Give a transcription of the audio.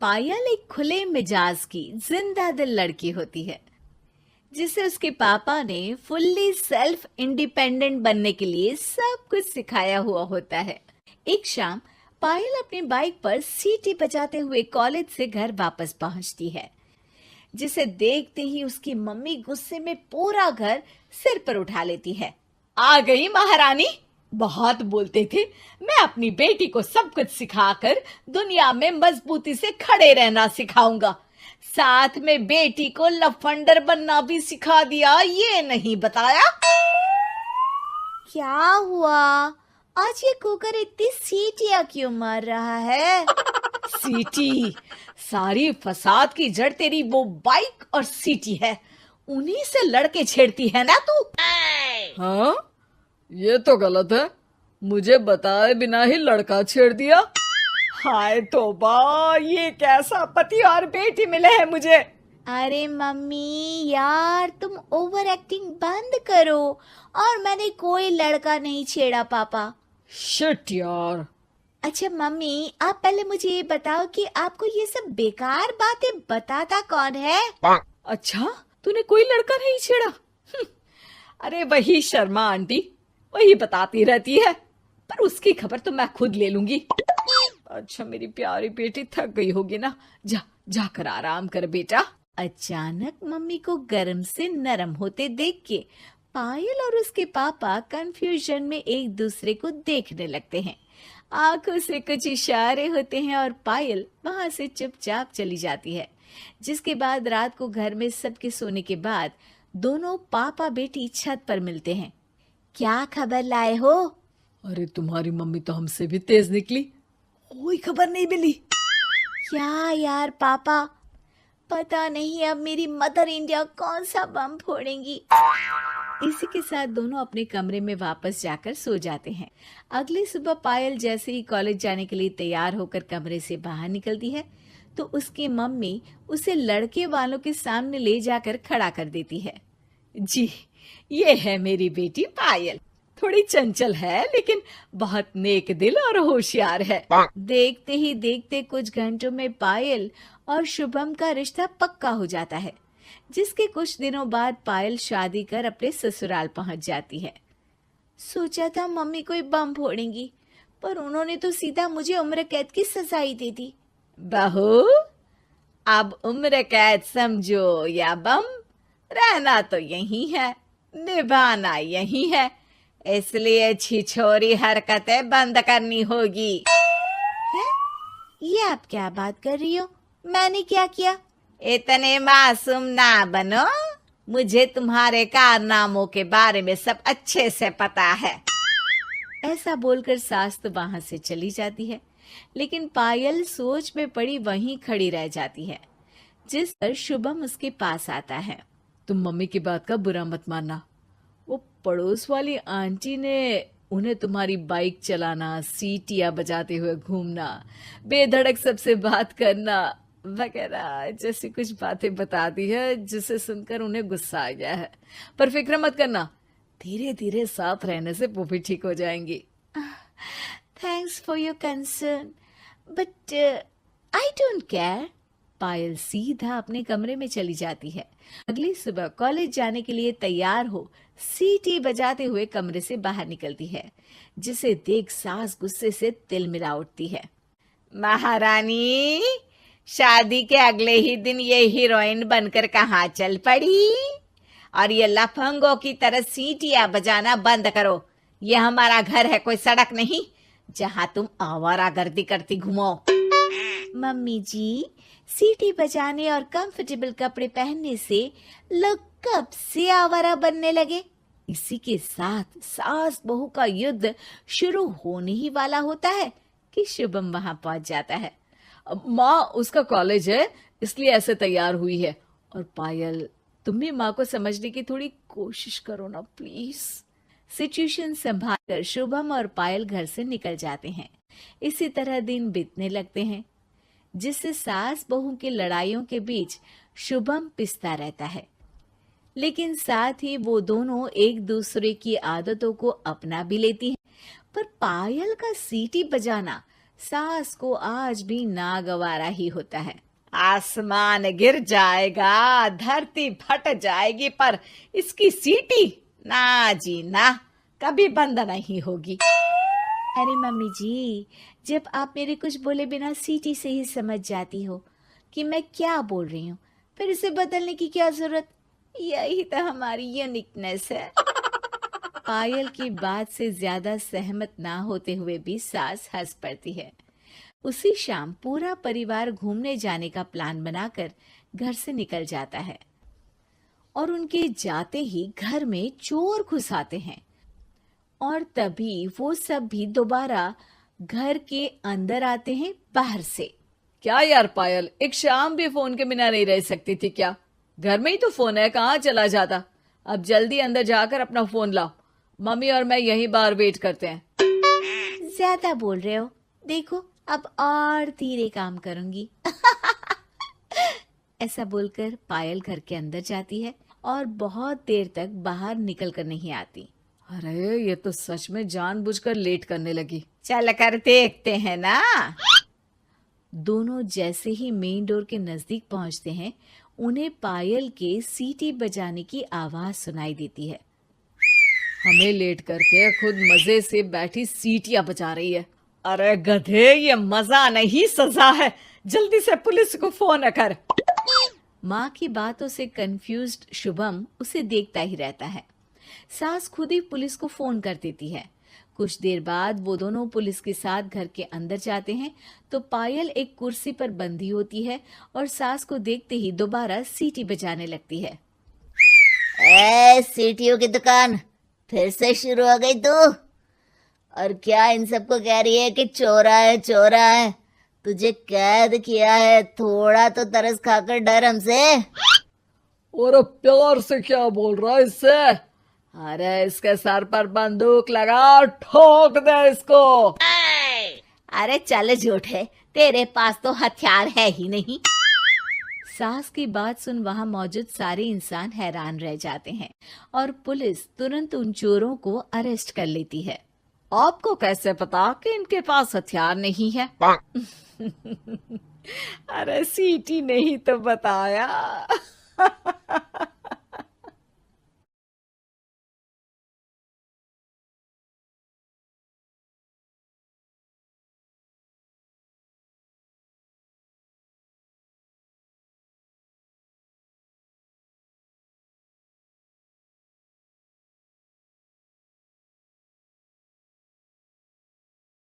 पायल एक खुले मिजाज की जिंदा दिल लड़की होती है जिसे उसके पापा ने फुल्ली सेल्फ इंडिपेंडेंट बनने के लिए सब कुछ सिखाया हुआ होता है। एक शाम पायल अपनी बाइक पर सीटी बजाते हुए कॉलेज से घर वापस पहुंचती है, जिसे देखते ही उसकी मम्मी गुस्से में पूरा घर सिर पर उठा लेती है। आ गई महारानी, बहुत बोलते थे मैं अपनी बेटी को सब कुछ सिखाकर दुनिया में मजबूती से खड़े रहना सिखाऊंगा, साथ में बेटी को लफंडर बनना भी सिखा दिया, ये नहीं बताया। क्या हुआ? आज ये कुकर इतनी सीटियां क्यों मार रहा है? सीटी? सारी फसाद की जड़ तेरी वो बाइक और सीटी है, उन्हीं से लड़के छेड़ती है ना तू। हाँ, ये तो गलत है। मुझे बताए बिना ही लड़का छेड़ दिया। हाय तौबा, ये कैसा पति और बेटी मिले हैं मुझे। अरे मम्मी यार, तुम ओवर एक्टिंग बंद करो। और मैंने कोई लड़का नहीं छेड़ा पापा। शिट यार। अच्छा मम्मी, आप पहले मुझे ये बताओ कि आपको ये सब बेकार बातें बताता कौन है? अच्छा, तूने कोई लड़का नहीं छेड़ा? अरे वही शर्मा आंटी, वही बताती रहती है, पर उसकी खबर तो मैं खुद ले लूंगी। अच्छा मेरी प्यारी बेटी, थक गई होगी ना, जा जाकर आराम कर बेटा। अचानक मम्मी को गर्म से नरम होते देख के पायल और उसके पापा कंफ्यूजन में एक दूसरे को देखने लगते हैं। आंखों से कुछ इशारे होते हैं और पायल वहां से चुपचाप चली जाती है। जिसके बाद रात को घर में सबके सोने के बाद दोनों पापा बेटी छत पर मिलते हैं। क्या खबर लाए हो? अरे तुम्हारी मम्मी तो हमसे भी तेज निकली, कोई खबर नहीं मिली। क्या यार पापा, पता नहीं अब मेरी मदर इंडिया कौन सा बम फोड़ेंगी। इसी के साथ दोनों अपने कमरे में वापस जाकर सो जाते हैं। अगली सुबह पायल जैसे ही कॉलेज जाने के लिए तैयार होकर कमरे से बाहर निकलती है तो उसकी मम्मी उसे लड़के वालों के सामने ले जाकर खड़ा कर देती है। जी, ये है मेरी बेटी पायल। थोड़ी चंचल है लेकिन बहुत नेक दिल और होशियार है। देखते ही देखते कुछ घंटों में पायल और शुभम का रिश्ता पक्का हो जाता है, जिसके कुछ दिनों बाद पायल शादी कर अपने ससुराल पहुंच जाती है। सोचा था मम्मी कोई बम फोड़ेंगी, पर उन्होंने तो सीधा मुझे उम्र कैद की सजा ही दे दी। बहू, अब उम्र कैद समझो या बम, रहना तो यही है, निभाना यही है, इसलिए छिछोरी हरकतें बंद करनी होगी। है? ये आप क्या बात कर रही हो? मैंने क्या किया? इतने मासूम ना बनो, मुझे तुम्हारे कारनामों के बारे में सब अच्छे से पता है। ऐसा बोलकर सास तो वहां से चली जाती है, लेकिन पायल सोच में पड़ी वहीं खड़ी रह जाती है। जिस पर शुभम उसके पास आता है। तुम मम्मी की बात का बुरा मत मानना, वो पड़ोस वाली आंटी ने उन्हें तुम्हारी बाइक चलाना, सीटियां बजाते हुए घूमना, बेधड़क सबसे बात करना वगैरह जैसी कुछ बातें बता दी है, जिसे सुनकर उन्हें गुस्सा आ गया है। पर फिक्र मत करना, धीरे धीरे साथ रहने से वो भी ठीक हो जाएंगी। Thanks for your concern, but I don't care. Payal सीधा अपने कमरे में चली जाती है। अगली सुबह कॉलेज जाने के लिए तैयार हो सीटी बजाते हुए कमरे से बाहर निकलती है, जिसे देख सास गुस्से से तिल मिला उठती है। महारानी, शादी के अगले ही दिन ये हीरोइन बनकर कहाँ चल पड़ी? और ये लफंगों की तरह सीटियां बजाना बंद करो। ये हमारा घर है, कोई सड़क नहीं जहाँ तुम आवारागर्दी करती घूमो। मम्मी जी, सीटी बजाने और कंफर्टेबल कपड़े पहनने से लोग कब से आवारा बनने लगे? इसी के साथ सास बहू का युद्ध शुरू होने ही वाला होता है कि शुभम वहां पहुंच जाता है। माँ, उसका कॉलेज है इसलिए ऐसे तैयार हुई है। और पायल, तुम भी माँ को समझने की थोड़ी कोशिश करो ना प्लीज। सिचुएशन संभालकर शुभम और पायल घर से निकल जाते हैं। इसी तरह दिन बीतने लगते हैं, जिससे सास बहू की लड़ाइयों के बीच शुभम पिसता रहता है, लेकिन साथ ही वो दोनों एक दूसरे की आदतों को अपना भी लेती हैं। पर पायल का सीटी बजाना सास को आज भी नागवारा ही होता है। आसमान गिर जाएगा, धरती फट जाएगी, पर इसकी सीटी ना जी ना, कभी बंद नहीं होगी। अरे मम्मी जी, जब आप मेरे कुछ बोले बिना सीटी से ही समझ जाती हो कि मैं क्या बोल रही हूँ, फिर इसे बदलने की क्या जरूरत? यही तो हमारी यूनिकनेस है। पायल की बात से ज्यादा सहमत ना होते हुए भी सास हंस पड़ती है। उसी शाम पूरा परिवार घूमने जाने का प्लान बनाकर घर से निकल जाता है और उनके जाते ही घर में चोर घुस आते हैं और तभी वो सब भी दोबारा घर के अंदर आते हैं बाहर से। क्या यार पायल, एक शाम भी फोन के बिना नहीं रह सकती थी क्या? घर में ही तो फोन है, कहाँ चला जाता? अब जल्दी अंदर जाकर अपना फोन लाओ, मम्मी और मैं यहीं बाहर वेट करते हैं। ज्यादा बोल रहे हो, देखो अब और धीरे काम करूंगी। ऐसा बोलकर पायल घर के अंदर जाती है और बहुत देर तक बाहर निकल कर नहीं आती। अरे ये तो सच में जानबूझकर लेट करने लगी। चल कर देखते हैं ना। दोनों जैसे ही मेन डोर के नजदीक पहुंचते हैं, उन्हें पायल के सीटी बजाने की आवाज सुनाई देती है। हमें लेट करके खुद मजे से बैठी सीटियां बजा रही है। अरे गधे, ये मजा नहीं सजा है, जल्दी से पुलिस को फोन कर। माँ की बातों से कंफ्यूज्ड शुभम उसे देखता ही रहता है। सास खुद ही पुलिस को फोन कर देती है। कुछ देर बाद वो दोनों पुलिस के साथ घर के अंदर जाते हैं तो पायल एक कुर्सी पर बंधी होती है और सास को देखते ही दोबारा सीटी बजाने लगती है। सीटियों की दुकान फिर से शुरू हो गई तू? और क्या इन सबको कह रही है कि चोरा है चोरा है? तुझे कैद किया है, थोड़ा तो तरस खाकर डर हमसे। और प्यार से क्या बोल रहा है इससे? अरे इसके सर पर बंदूक लगा, ठोक दे इसको। अरे चल झूठे, तेरे पास तो हथियार है ही नहीं। सास की बात सुन वहां मौजूद सारे इंसान हैरान रह जाते हैं और पुलिस तुरंत उन चोरों को अरेस्ट कर लेती है। आपको कैसे पता कि इनके पास हथियार नहीं है? अरे सीटी नहीं तो बताया।